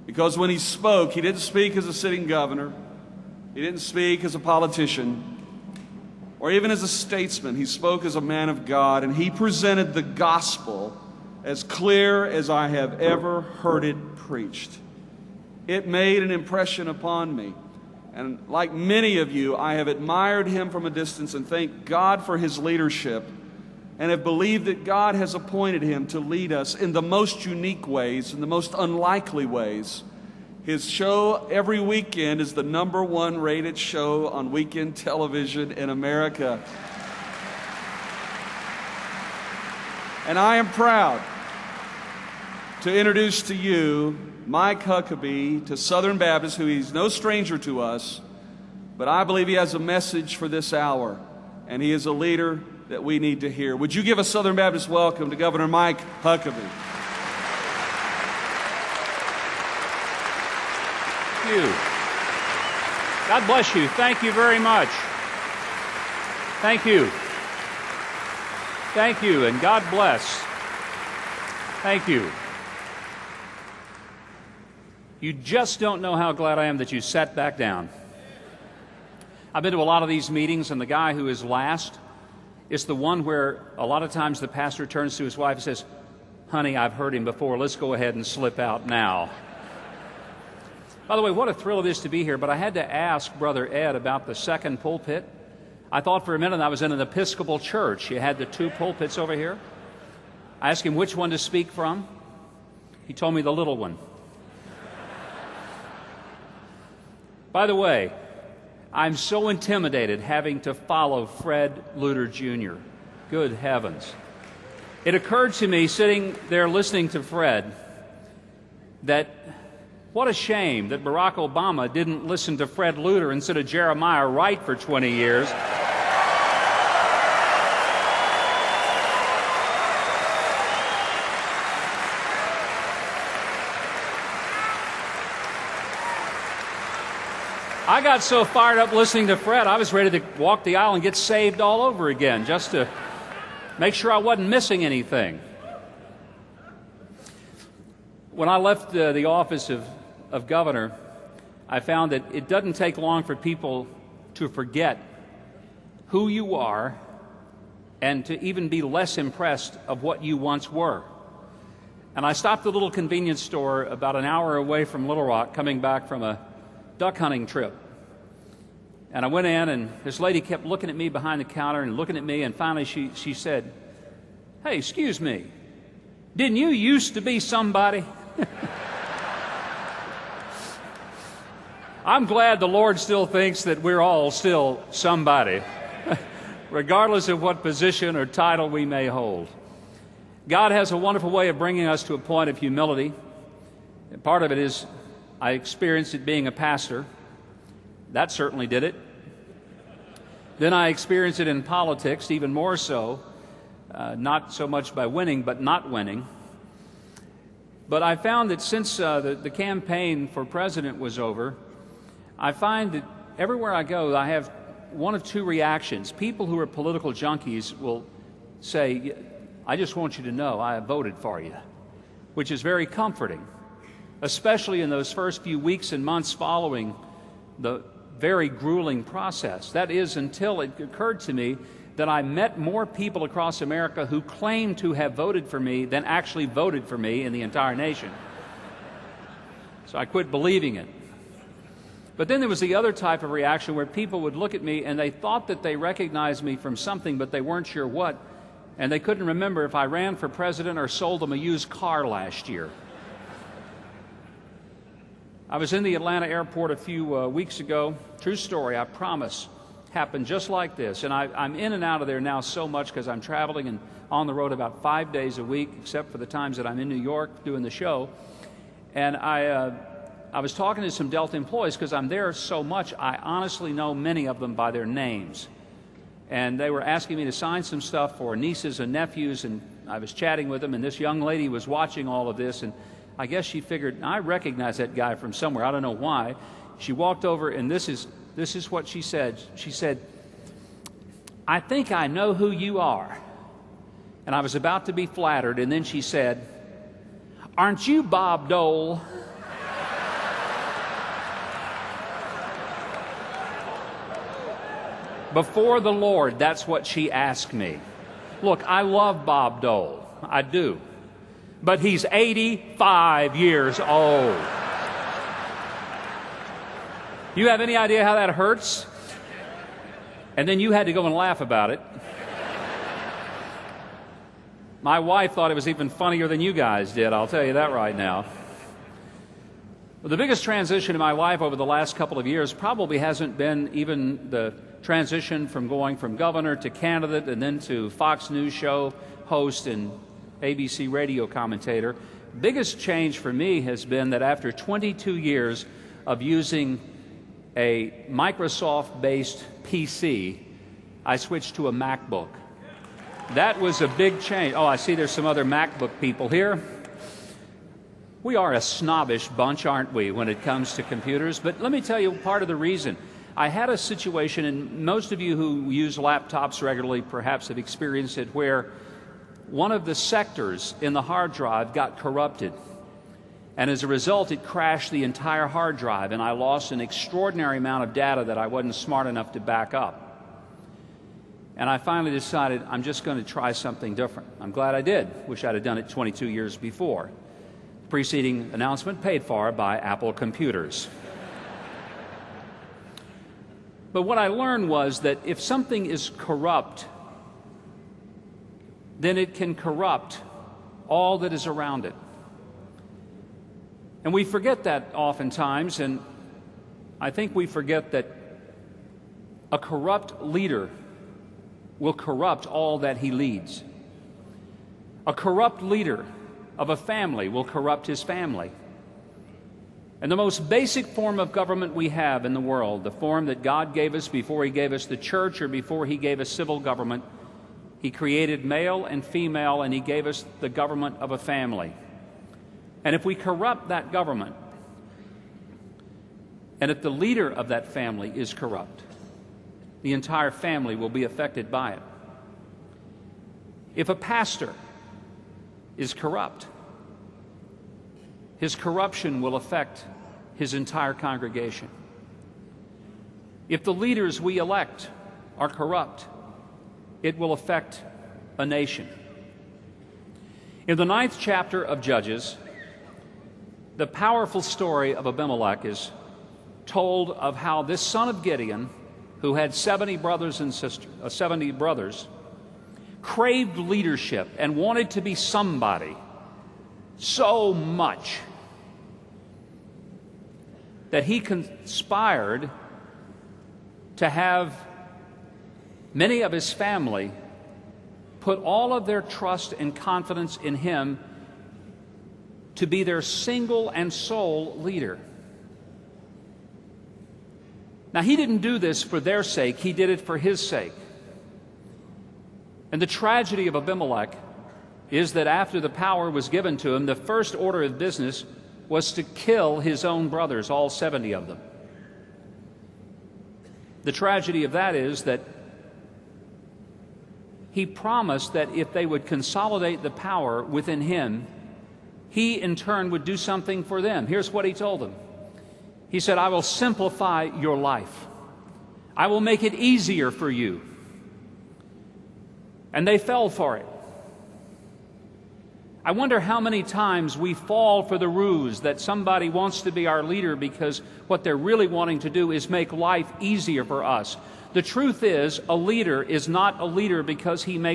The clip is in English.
Because when he spoke, he didn't speak as a sitting governor. He didn't speak as a politician or even as a statesman. He spoke as a man of God, and he presented the gospel as clear as I have ever heard it preached. It made an impression upon me. And like many of you, I have admired him from a distance and thank God for his leadership, and have believed that God has appointed him to lead us in the most unique ways, in the most unlikely ways. His show every weekend is the #1 rated show on weekend television in America. And I am proud to introduce to you Mike Huckabee, to Southern Baptists, who he's no stranger to us, but I believe he has a message for this hour, and he is a leader that we need to hear. Would you give a Southern Baptist welcome to Governor Mike Huckabee? Thank you. God bless you. Thank you very much. Thank you. Thank you, and God bless. Thank you. You just don't know how glad I am that you sat back down. I've been to a lot of these meetings, and the guy who is last is the one where a lot of times the pastor turns to his wife and says, "Honey, I've heard him before. Let's go ahead and slip out now." By the way, what a thrill it is to be here, but I had to ask Brother Ed about the second pulpit. I thought for a minute I was in an Episcopal church. You had the 2 pulpits over here. I asked him which one to speak from. He told me the little one. By the way, I'm so intimidated having to follow Fred Luter Jr. Good heavens. It occurred to me sitting there listening to Fred that what a shame that Barack Obama didn't listen to Fred Luter instead of Jeremiah Wright for 20 years. I got so fired up listening to Fred, I was ready to walk the aisle and get saved all over again just to make sure I wasn't missing anything. When I left the office of governor, I found that it doesn't take long for people to forget who you are and to even be less impressed of what you once were. And I stopped at a little convenience store about an hour away from Little Rock, coming back from a duck hunting trip. And I went in, and this lady kept looking at me behind the counter and looking at me, and finally she said, "Hey, excuse me, didn't you used to be somebody?" I'm glad the Lord still thinks that we're all still somebody, regardless of what position or title we may hold. God has a wonderful way of bringing us to a point of humility. And part of it is I experienced it being a pastor. That certainly did it. Then I experienced it in politics, even more so, not so much by winning, but not winning. But I found that since the campaign for president was over, I find that everywhere I go, I have one of 2 reactions. People who are political junkies will say, "I just want you to know I voted for you," which is very comforting, especially in those first few weeks and months following the very grueling process. That is, until it occurred to me that I met more people across America who claimed to have voted for me than actually voted for me in the entire nation. So I quit believing it. But then there was the other type of reaction where people would look at me and they thought that they recognized me from something, but they weren't sure what, and they couldn't remember if I ran for president or sold them a used car last year. I was in the Atlanta airport a few weeks ago. True story, I promise. Happened just like this. And I'm in and out of there now so much because I'm traveling and on the road about 5 days a week, except for the times that I'm in New York doing the show. And I was talking to some Delta employees because I'm there so much, I honestly know many of them by their names. And they were asking me to sign some stuff for nieces and nephews, and I was chatting with them, and this young lady was watching all of this, and I guess she figured, I recognize that guy from somewhere. I don't know why. She walked over, and this is what she said. She said, "I think I know who you are." And I was about to be flattered, and then she said, "Aren't you Bob Dole?" Before the Lord, that's what she asked me. Look, I love Bob Dole. I do. But he's 85 years old. You have any idea how that hurts? And then you had to go and laugh about it. My wife thought it was even funnier than you guys did, I'll tell you that right now. Well, the biggest transition in my life over the last couple of years probably hasn't been even the transition from going from governor to candidate and then to Fox News show host and ABC radio commentator. Biggest change for me has been that after 22 years of using a Microsoft-based PC, I switched to a MacBook. That was a big change. Oh, I see there's some other MacBook people here. We are a snobbish bunch, aren't we, when it comes to computers? But let me tell you part of the reason. I had a situation, and most of you who use laptops regularly perhaps have experienced it, where one of the sectors in the hard drive got corrupted. And as a result, it crashed the entire hard drive, and I lost an extraordinary amount of data that I wasn't smart enough to back up. And I finally decided I'm just going to try something different. I'm glad I did. Wish I'd have done it 22 years before. Preceding announcement paid for by Apple Computers. But what I learned was that if something is corrupt, then it can corrupt all that is around it. And we forget that oftentimes, and I think we forget that a corrupt leader will corrupt all that he leads. A corrupt leader of a family will corrupt his family. And the most basic form of government we have in the world, the form that God gave us before He gave us the church or before He gave us civil government, He created male and female, and He gave us the government of a family. And if we corrupt that government, and if the leader of that family is corrupt, the entire family will be affected by it. If a pastor is corrupt, his corruption will affect his entire congregation. If the leaders we elect are corrupt, it will affect a nation. In the 9th chapter of Judges, the powerful story of Abimelech is told of how this son of Gideon, who had 70 brothers and sisters, 70 brothers, craved leadership and wanted to be somebody so much that he conspired to have many of his family put all of their trust and confidence in him to be their single and sole leader. Now, he didn't do this for their sake, he did it for his sake. And the tragedy of Abimelech is that after the power was given to him, the first order of business was to kill his own brothers, all 70 of them. The tragedy of that is that he promised that if they would consolidate the power within him, he in turn would do something for them. Here's what he told them. He said, I will simplify your life. I will make it easier for you. And they fell for it. I wonder how many times we fall for the ruse that somebody wants to be our leader because what they're really wanting to do is make life easier for us. The truth is, a leader is not a leader because he makes